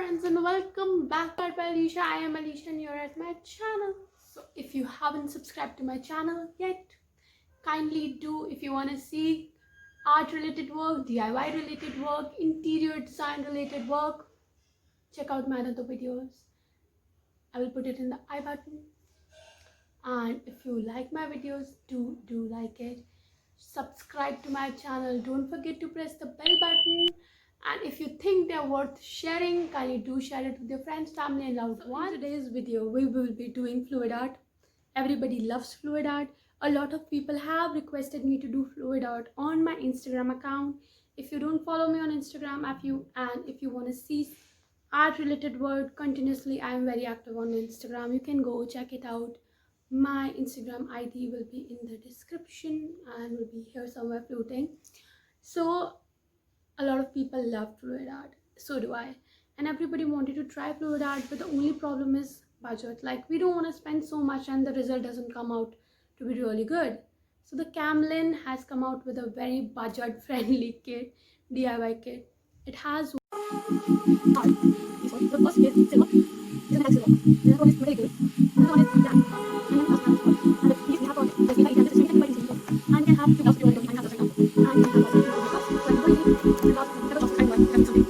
friends, and welcome back to Alicia. I am Alicia and you're at my channel. So if you haven't subscribed to my channel yet, kindly do. If you want to see art related work, DIY related work, interior design related work, check out my other videos. I will put it in the I button. And if you like my videos, do like it. Subscribe to my channel. Don't forget to press the bell button. And if you think they're worth sharing, kindly do share it with your friends, family and loved ones. In today's video, we will be doing fluid art. Everybody loves fluid art. A lot of people have requested me to do fluid art on my Instagram account. If you don't follow me on Instagram, if you want to see art related work continuously, I am very active on Instagram. You can go check it out. My Instagram ID will be in the description and will be here somewhere floating. So a lot of people love fluid art, so do I, and everybody wanted to try fluid art, but the only problem is budget. Like, we don't want to spend so much and the result doesn't come out to be really good. So the Camlin has come out with a very budget friendly kit, DIY kit. It has the first kit is silver, the next silver, the other one is very good, the other one is black, and then and if we have got the silver items, it's very simple, and you can have 2 gloves to and have those right now, and you can have also 2 gloves, so I'm going to need the gloves, the gloves kind of like something,